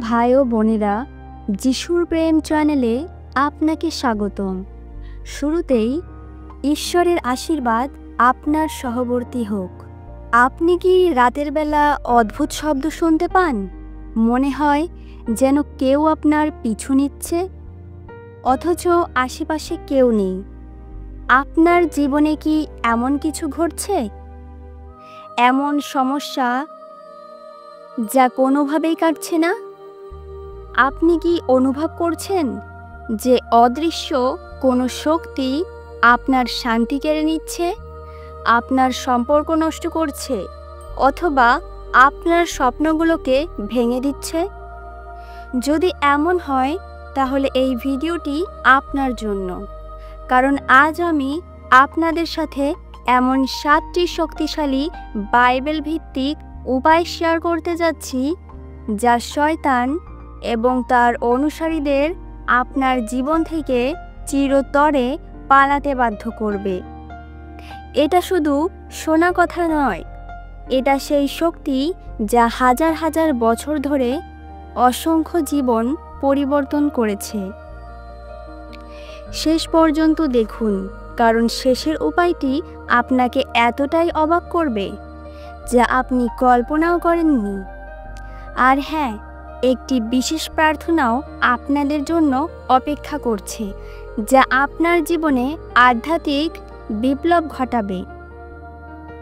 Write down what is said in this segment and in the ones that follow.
ভাই ও বোনেরা, যিশুর প্রেম চ্যানেলে আপনাকে স্বাগতম। শুরুতেই ঈশ্বরের আশীর্বাদ আপনার সহবর্তী হোক। আপনি কি রাতের বেলা অদ্ভুত শব্দ শুনতে পান? মনে হয় যেন কেউ আপনার পিছু নিচ্ছে, অথচ আশেপাশে কেউ নেই। আপনার জীবনে কি এমন কিছু ঘটছে? এমন সমস্যা যা কোনোভাবেই কাটছে না? আপনি কি অনুভব করছেন যে অদৃশ্য কোনো শক্তি আপনার শান্তি কেড়ে নিচ্ছে, আপনার সম্পর্ক নষ্ট করছে, অথবা আপনার স্বপ্নগুলোকে ভেঙে দিচ্ছে? যদি এমন হয়, তাহলে এই ভিডিওটি আপনার জন্য, কারণ আজ আমি আপনাদের সাথে এমন 7টি শক্তিশালী বাইবেল ভিত্তিক উপায় শেয়ার করতে যাচ্ছি যা শয়তান এবং তার অনুসারীদের আপনার জীবন থেকে চিরতরে পালাতে বাধ্য করবে। এটা শুধু শোনা কথা নয়, এটা সেই শক্তি যা হাজার হাজার বছর ধরে অসংখ্য জীবন পরিবর্তন করেছে। শেষ পর্যন্ত দেখুন, কারণ শেষের উপায়টি আপনাকে এতটাই অবাক করবে যা আপনি কল্পনাও করেননি। আর হ্যাঁ, একটি বিশেষ প্রার্থনাও আপনাদের জন্য অপেক্ষা করছে, যা আপনার জীবনে আধ্যাত্মিক বিপ্লব ঘটাবে।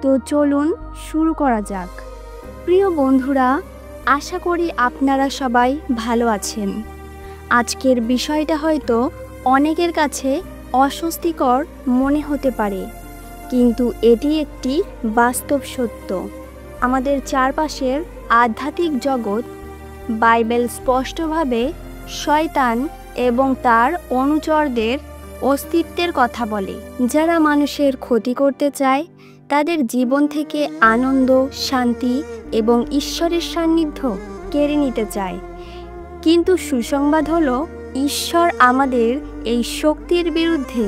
তো চলুন শুরু করা যাক। প্রিয় বন্ধুরা, আশা করি আপনারা সবাই ভালো আছেন। আজকের বিষয়টা হয়তো অনেকের কাছে অস্বস্তিকর মনে হতে পারে, কিন্তু এটি একটি বাস্তব সত্য। আমাদের চারপাশের আধ্যাত্মিক জগৎ বাইবেল স্পষ্টভাবে শয়তান এবং তার অনুচরদের অস্তিত্বের কথা বলে, যারা মানুষের ক্ষতি করতে চায়, তাদের জীবন থেকে আনন্দ, শান্তি এবং ঈশ্বরের সান্নিধ্য কেড়ে নিতে চায়। কিন্তু সুসংবাদ হলো, ঈশ্বর আমাদের এই শক্তির বিরুদ্ধে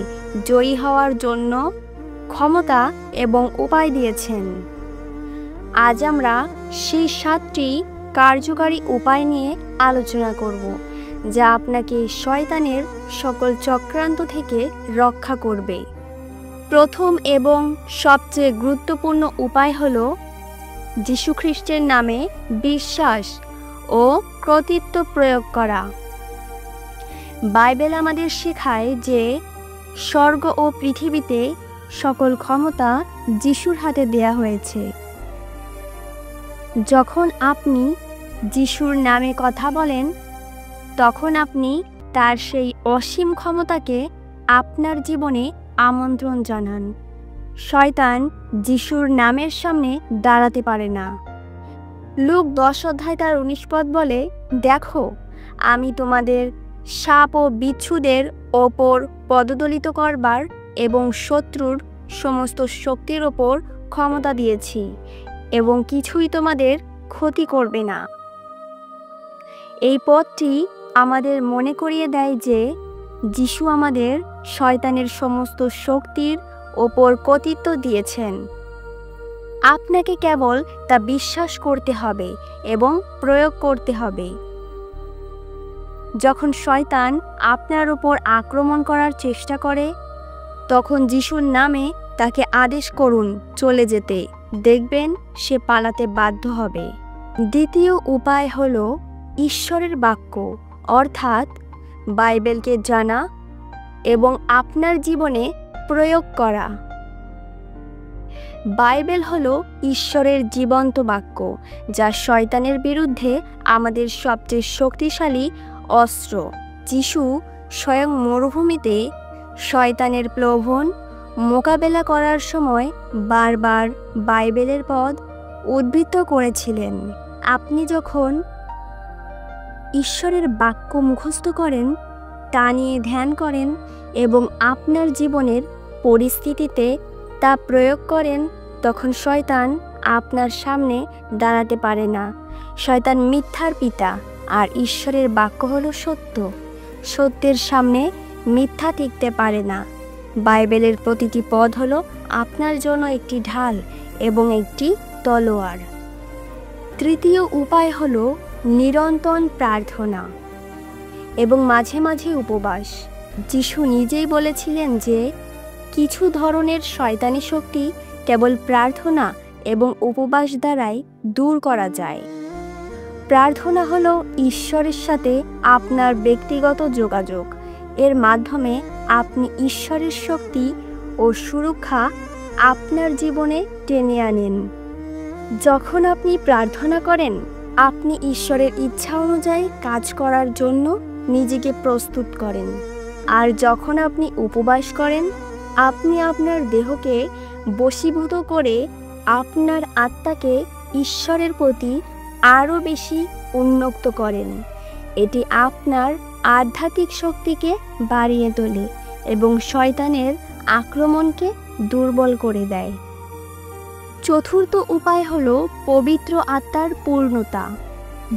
জয়ী হওয়ার জন্য ক্ষমতা এবং উপায় দিয়েছেন। আজ আমরা সেই 7টি কার্যকারী উপায় নিয়ে আলোচনা করব, যা আপনাকে শয়তানের সকল চক্রান্ত থেকে রক্ষা করবে। প্রথম এবং সবচেয়ে গুরুত্বপূর্ণ উপায় হল যীশু খ্রিস্টের নামে বিশ্বাস ও কর্তৃত্ব প্রয়োগ করা। বাইবেল আমাদের শেখায় যে স্বর্গ ও পৃথিবীতে সকল ক্ষমতা যিশুর হাতে দেয়া হয়েছে। যখন আপনি যিশুর নামে কথা বলেন, তখন আপনি তার সেই অসীম ক্ষমতাকে আপনার জীবনে আমন্ত্রণ জানান। শয়তান যিশুর নামের সামনে দাঁড়াতে পারে না। লুক 10 অধ্যায় তার 19 পদ বলে, দেখো, আমি তোমাদের সাপ ও বিচ্ছুদের ওপর পদদলিত করবার এবং শত্রুর সমস্ত শক্তির ওপর ক্ষমতা দিয়েছি, এবং কিছুই তোমাদের ক্ষতি করবে না। এই পদটি আমাদের মনে করিয়ে দেয় যে যিশু আমাদের শয়তানের সমস্ত শক্তির ওপর কর্তৃত্ব দিয়েছেন। আপনাকে কেবল তা বিশ্বাস করতে হবে এবং প্রয়োগ করতে হবে। যখন শয়তান আপনার উপর আক্রমণ করার চেষ্টা করে, তখন যিশুর নামে তাকে আদেশ করুন চলে যেতে। দেখবেন সে পালাতে বাধ্য হবে। দ্বিতীয় উপায় হল ঈশ্বরের বাক্য, অর্থাৎ বাইবেলকে জানা এবং আপনার জীবনে প্রয়োগ করা। বাইবেল হলো ঈশ্বরের জীবন্ত বাক্য, যা শয়তানের বিরুদ্ধে আমাদের সবচেয়ে শক্তিশালী অস্ত্র। যিশু স্বয়ং মরুভূমিতে শয়তানের প্রলোভন মোকাবেলা করার সময় বারবার বাইবেলের পদ উদ্ধৃত করেছিলেন। আপনি যখন ঈশ্বরের বাক্য মুখস্থ করেন, তা নিয়ে ধ্যান করেন এবং আপনার জীবনের পরিস্থিতিতে তা প্রয়োগ করেন, তখন শয়তান আপনার সামনে দাঁড়াতে পারে না। শয়তান মিথ্যার পিতা, আর ঈশ্বরের বাক্য হলো সত্য। সত্যের সামনে মিথ্যা টিকতে পারে না। বাইবেলের প্রতিটি পদ হলো আপনার জন্য একটি ঢাল এবং একটি তলোয়ার। তৃতীয় উপায় হলো নিরন্তর প্রার্থনা এবং মাঝে মাঝে উপবাস। যিশু নিজেই বলেছিলেন যে কিছু ধরনের শয়তানি শক্তি কেবল প্রার্থনা এবং উপবাস দ্বারাই দূর করা যায়। প্রার্থনা হলো ঈশ্বরের সাথে আপনার ব্যক্তিগত যোগাযোগ। এর মাধ্যমে আপনি ঈশ্বরের শক্তি ও সুরক্ষা আপনার জীবনে টেনে আনেন। যখন আপনি প্রার্থনা করেন, আপনি ঈশ্বরের ইচ্ছা অনুযায়ী কাজ করার জন্য নিজেকে প্রস্তুত করেন। আর যখন আপনি উপবাস করেন, আপনি আপনার দেহকে বশীভূত করে আপনার আত্মাকে ঈশ্বরের প্রতি আরও বেশি উন্মুক্ত করেন। এটি আপনার আধ্যাত্মিক শক্তিকে বাড়িয়ে তোলে এবং শয়তানের আক্রমণকে দুর্বল করে দেয়। চতুর্থ উপায় হল পবিত্র আত্মার পূর্ণতা।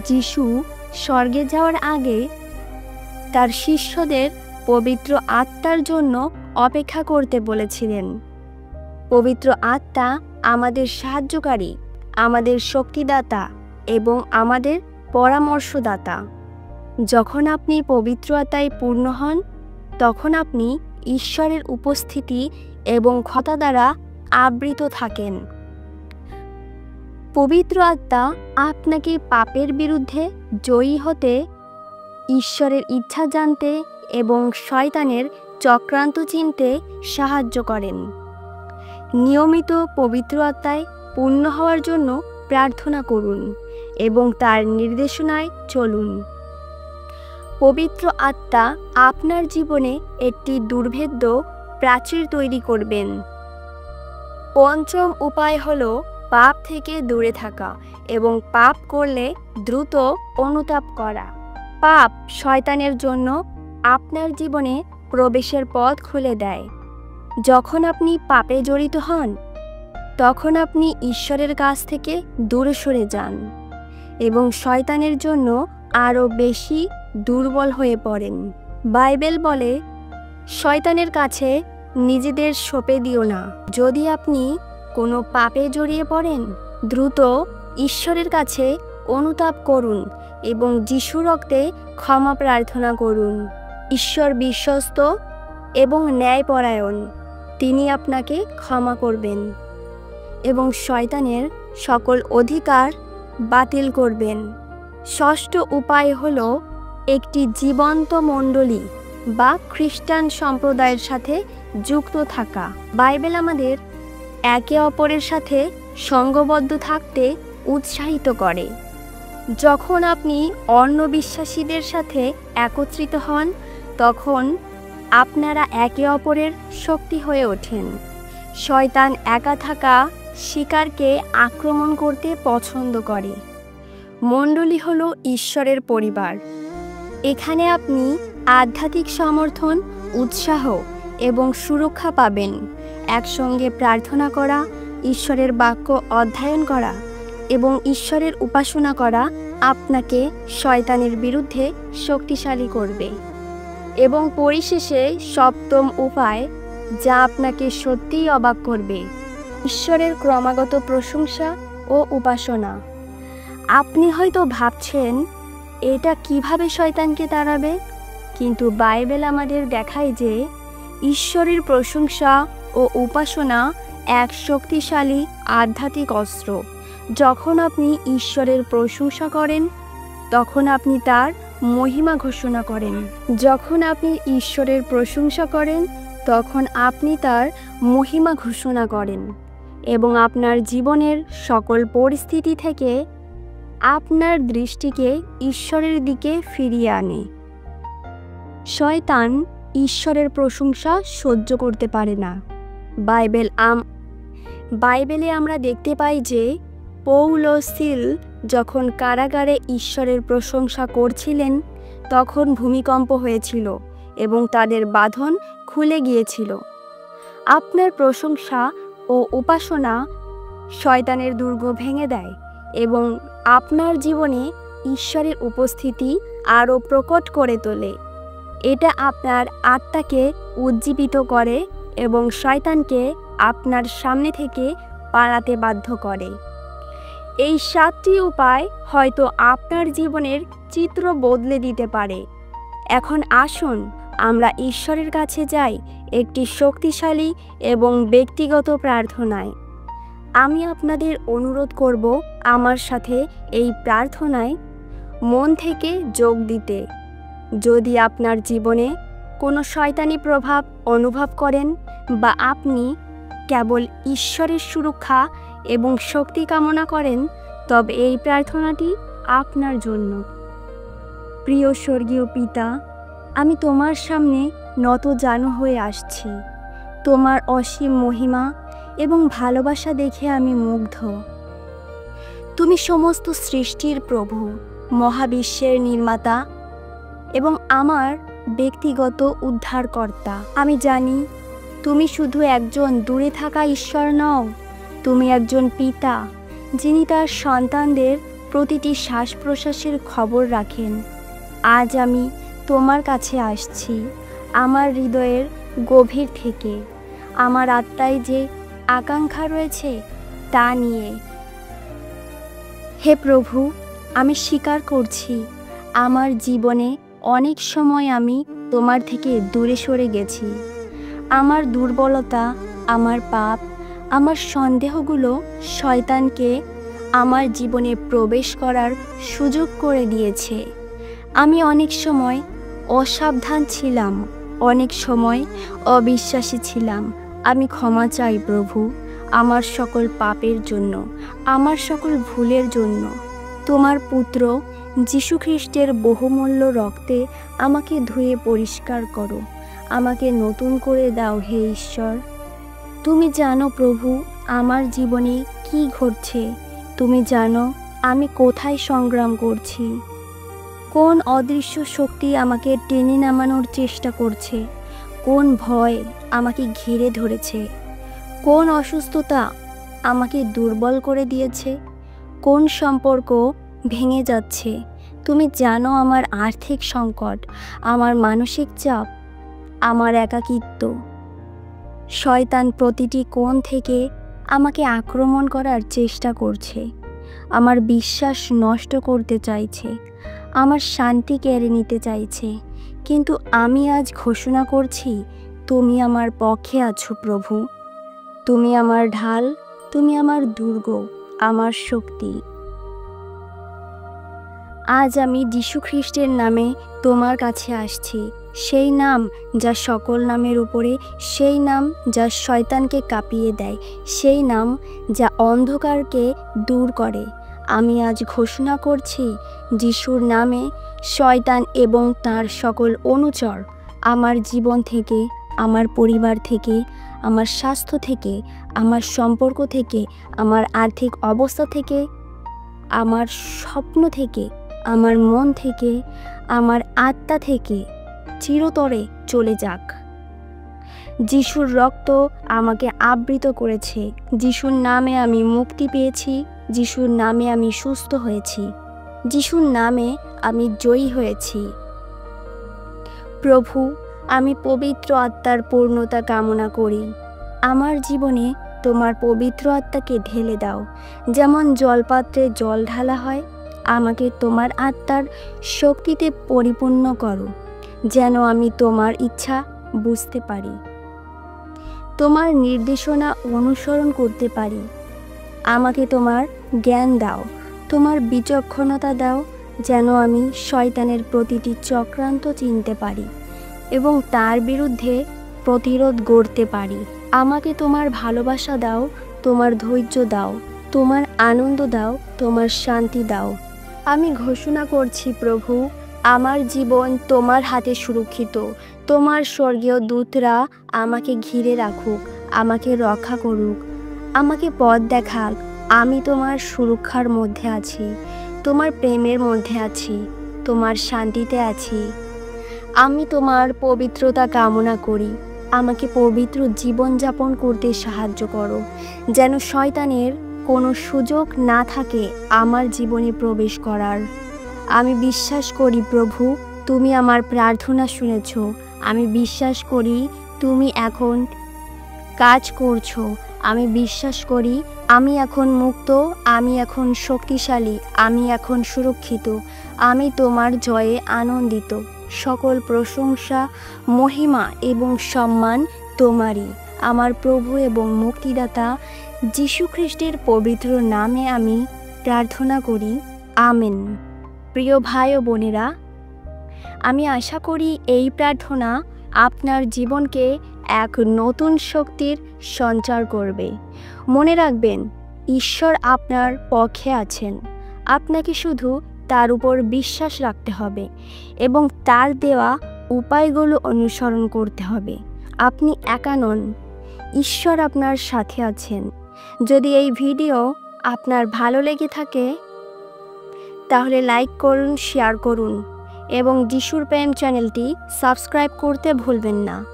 যিশু স্বর্গে যাওয়ার আগে তার শিষ্যদের পবিত্র আত্মার জন্য অপেক্ষা করতে বলেছিলেন। পবিত্র আত্মা আমাদের সাহায্যকারী, আমাদের শক্তিদাতা এবং আমাদের পরামর্শদাতা। যখন আপনি পবিত্র আত্মায় পূর্ণ হন, তখন আপনি ঈশ্বরের উপস্থিতি এবং ক্ষমতা দ্বারা আবৃত থাকেন। পবিত্র আত্মা আপনাকে পাপের বিরুদ্ধে জয়ী হতে, ঈশ্বরের ইচ্ছা জানতে এবং শয়তানের চক্রান্ত চিনতে সাহায্য করেন। নিয়মিত পবিত্র আত্মায় পূর্ণ হওয়ার জন্য প্রার্থনা করুন এবং তার নির্দেশনায় চলুন। পবিত্র আত্মা আপনার জীবনে একটি দুর্ভেদ্য প্রাচীর তৈরি করবেন। পঞ্চম উপায় হল পাপ থেকে দূরে থাকা এবং পাপ করলে দ্রুত অনুতাপ করা। পাপ শয়তানের জন্য আপনার জীবনে প্রবেশের পথ খুলে দেয়। যখন আপনি পাপে জড়িত হন, তখন আপনি ঈশ্বরের কাছ থেকে দূরে সরে যান এবং শয়তানের জন্য আরও বেশি দুর্বল হয়ে পড়েন। বাইবেল বলে, শয়তানের কাছে নিজেদের সঁপে দিও না। যদি আপনি কোনো পাপে জড়িয়ে পড়েন, দ্রুত ঈশ্বরের কাছে অনুতাপ করুন এবং যিশু রক্তে ক্ষমা প্রার্থনা করুন। ঈশ্বর বিশ্বস্ত এবং ন্যায়পরায়ণ। তিনি আপনাকে ক্ষমা করবেন এবং শয়তানের সকল অধিকার বাতিল করবেন। ষষ্ঠ উপায় হল একটি জীবন্ত মণ্ডলী বা খ্রিস্টান সম্প্রদায়ের সাথে যুক্ত থাকা। বাইবেল আমাদের একে অপরের সাথে সঙ্গবদ্ধ থাকতে উৎসাহিত করে। যখন আপনি অন্য বিশ্বাসীদের সাথে একত্রিত হন, তখন আপনারা একে অপরের শক্তি হয়ে ওঠেন। শয়তান একা থাকা শিকারকে আক্রমণ করতে পছন্দ করে। মণ্ডলী হল ঈশ্বরের পরিবার। এখানে আপনি আধ্যাত্মিক সমর্থন, উৎসাহ এবং সুরক্ষা পাবেন। একসঙ্গে প্রার্থনা করা, ঈশ্বরের বাক্য অধ্যয়ন করা এবং ঈশ্বরের উপাসনা করা আপনাকে শয়তানের বিরুদ্ধে শক্তিশালী করবে। এবং পরিশেষে সপ্তম উপায়, যা আপনাকে সত্যিই অবাক করবে, ঈশ্বরের ক্রমাগত প্রশংসা ও উপাসনা। আপনি হয়তো ভাবছেন, এটা কিভাবে শয়তানকে তাড়াবে? কিন্তু বাইবেল আমাদের দেখায় যে ঈশ্বরের প্রশংসা ও উপাসনা এক শক্তিশালী আধ্যাত্মিক অস্ত্র। যখন আপনি ঈশ্বরের প্রশংসা করেন, তখন আপনি তার মহিমা ঘোষণা করেন। যখন আপনি ঈশ্বরের প্রশংসা করেন, তখন আপনি তার মহিমা ঘোষণা করেন এবং আপনার জীবনের সকল পরিস্থিতি থেকে আপনার দৃষ্টিকে ঈশ্বরের দিকে ফিরিয়ে আনে। শয়তান ঈশ্বরের প্রশংসা সহ্য করতে পারে না। বাইবেলে আমরা দেখতে পাই যে পৌল ও সিল যখন কারাগারে ঈশ্বরের প্রশংসা করছিলেন, তখন ভূমিকম্প হয়েছিল এবং তাদের বাঁধন খুলে গিয়েছিল। আপনার প্রশংসা ও উপাসনা শয়তানের দুর্গ ভেঙে দেয় এবং আপনার জীবনে ঈশ্বরের উপস্থিতি আরও প্রকট করে তোলে। এটা আপনার আত্মাকে উজ্জীবিত করে এবং শয়তানকে আপনার সামনে থেকে পালাতে বাধ্য করে। এই 7টি উপায় হয়তো আপনার জীবনের চিত্র বদলে দিতে পারে। এখন আসুন আমরা ঈশ্বরের কাছে যাই একটি শক্তিশালী এবং ব্যক্তিগত প্রার্থনায়। আমি আপনাদের অনুরোধ করব আমার সাথে এই প্রার্থনায় মন থেকে যোগ দিতে। যদি আপনার জীবনে কোনো শয়তানি প্রভাব অনুভব করেন বা আপনি কেবল ঈশ্বরের সুরক্ষা এবং শক্তি কামনা করেন, তবে এই প্রার্থনাটি আপনার জন্য। প্রিয় স্বর্গীয় পিতা, আমি তোমার সামনে নতজানু হয়ে আসছি। তোমার অসীম মহিমা এবং ভালোবাসা দেখে আমি মুগ্ধ। তুমি সমস্ত সৃষ্টির প্রভু, মহাবিশ্বের নির্মাতা এবং আমার ব্যক্তিগত উদ্ধারকর্তা। আমি জানি তুমি শুধু একজন দূরে থাকা ঈশ্বর নও, তুমি একজন পিতা যিনি তার সন্তানদের প্রতিটি শ্বাস প্রশ্বাসের খবর রাখেন। আজ আমি তোমার কাছে আসছি আমার হৃদয়ের গভীর থেকে, আমার আত্মায় যে আকাঙ্ক্ষা রয়েছে তা নিয়ে। হে প্রভু, আমি স্বীকার করছি আমার জীবনে অনেক সময় আমি তোমার থেকে দূরে সরে গেছি। আমার দুর্বলতা, আমার পাপ, আমার সন্দেহগুলো শয়তানকে আমার জীবনে প্রবেশ করার সুযোগ করে দিয়েছে। আমি অনেক সময় অসাবধান ছিলাম, অনেক সময় অবিশ্বাসী ছিলাম। আমি ক্ষমা চাই প্রভু, আমার সকল পাপের জন্য, আমার সকল ভুলের জন্য। তোমার পুত্র যীশু খ্রিস্টের বহুমূল্য রক্তে আমাকে ধুয়ে পরিষ্কার করো, আমাকে নতুন করে দাও হে ঈশ্বর। তুমি জানো প্রভু আমার জীবনে কি ঘটছে, তুমি জানো আমি কোথায় সংগ্রাম করছি, কোন অদৃশ্য শক্তি আমাকে টেনে নামানোর চেষ্টা করছে, কোন ভয় আমাকে ঘিরে ধরেছে, কোন অসুস্থতা আমাকে দুর্বল করে দিয়েছে, কোন সম্পর্ক ভেঙে যাচ্ছে। তুমি জানো আমার আর্থিক সংকট, আমার মানসিক চাপ, আমার একাকিত্ব। শয়তান প্রতিটি কোণ থেকে আমাকে আক্রমণ করার চেষ্টা করছে, আমার বিশ্বাস নষ্ট করতে চাইছে, আমার শান্তি কেড়ে নিতে চাইছে। কিন্তু আমি আজ ঘোষণা করছি তুমি আমার পক্ষে আছো প্রভু। তুমি আমার ঢাল, তুমি আমার দুর্গ, আমার শক্তি। আজ আমি যীশু খ্রিস্টের নামে তোমার কাছে আসছি, সেই নাম যা সকল নামের উপরে, সেই নাম যা শয়তানকে কাঁপিয়ে দেয়, সেই নাম যা অন্ধকারকে দূর করে। আমি আজ ঘোষণা করছি যিশুর নামে শয়তান এবং তার সকল অনুচর আমার জীবন থেকে, আমার পরিবার থেকে, আমার স্বাস্থ্য থেকে, আমার সম্পর্ক থেকে, আমার আর্থিক অবস্থা থেকে, আমার স্বপ্ন থেকে, আমার মন থেকে, আমার আত্মা থেকে চিরতরে চলে যাক। যিশুর রক্ত আমাকে আবৃত করেছে, যিশুর নামে আমি মুক্তি পেয়েছি, যিশুর নামে আমি সুস্থ হয়েছি, যিশুর নামে আমি জয়ী হয়েছি। প্রভু, আমি পবিত্র আত্মার পূর্ণতা কামনা করি। আমার জীবনে তোমার পবিত্র আত্মাকে ঢেলে দাও, যেমন জলপাত্রে জল ঢালা হয়। আমাকে তোমার আত্মার শক্তিতে পরিপূর্ণ করো, যেন আমি তোমার ইচ্ছা বুঝতে পারি, তোমার নির্দেশনা অনুসরণ করতে পারি। আমাকে তোমার জ্ঞান দাও, তোমার বিচক্ষণতা দাও, যেন আমি শয়তানের প্রতিটি চক্রান্ত চিনতে পারি এবং তার বিরুদ্ধে প্রতিরোধ গড়তে পারি। আমাকে তোমার ভালোবাসা দাও, তোমার ধৈর্য দাও, তোমার আনন্দ দাও, তোমার শান্তি দাও। আমি ঘোষণা করছি প্রভু, আমার জীবন তোমার হাতে সুরক্ষিত। তোমার স্বর্গীয় দূতরা আমাকে ঘিরে রাখুক, আমাকে রক্ষা করুক, আমাকে পথ দেখাক। আমি তোমার সুরক্ষার মধ্যে আছি, তোমার প্রেমের মধ্যে আছি, তোমার শান্তিতে আছি। আমি তোমার পবিত্রতা কামনা করি। আমাকে পবিত্র জীবনযাপন করতে সাহায্য করো, যেন শয়তানের কোনো সুযোগ না থাকে আমার জীবনে প্রবেশ করার। আমি বিশ্বাস করি প্রভু, তুমি আমার প্রার্থনা শুনেছ। আমি বিশ্বাস করি তুমি এখন কাজ করছো। আমি বিশ্বাস করি আমি এখন মুক্ত, আমি এখন শক্তিশালী, আমি এখন সুরক্ষিত, আমি তোমার জয়ে আনন্দিত। সকল প্রশংসা, মহিমা এবং সম্মান তোমারই। আমার প্রভু এবং মুক্তিদাতা যীশু খ্রিস্টের পবিত্র নামে আমি প্রার্থনা করি, আমেন। প্রিয় ভাই ও বোনেরা, আমি আশা করি এই প্রার্থনা আপনার জীবনকে এক নতুন শক্তির সঞ্চার করবে। মনে রাখবেন, ঈশ্বর আপনার পক্ষে আছেন। আপনাকে শুধু তার উপর বিশ্বাস রাখতে হবে এবং তার দেওয়া উপায়গুলো অনুসরণ করতে হবে। আপনি একা নন, ঈশ্বর আপনার সাথে আছেন। যদি এই ভিডিও আপনার ভালো লেগে থাকে তাহলে লাইক করুন, শেয়ার করুন এবং যিশুর প্রেম চ্যানেলটি সাবস্ক্রাইব করতে ভুলবেন না।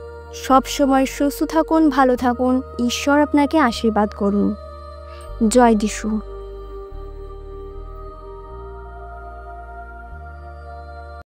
সব সময় সুস্থ থাকুন, ভালো থাকুন। ঈশ্বর আপনাকে আশীর্বাদ করুন। জয় যিশু।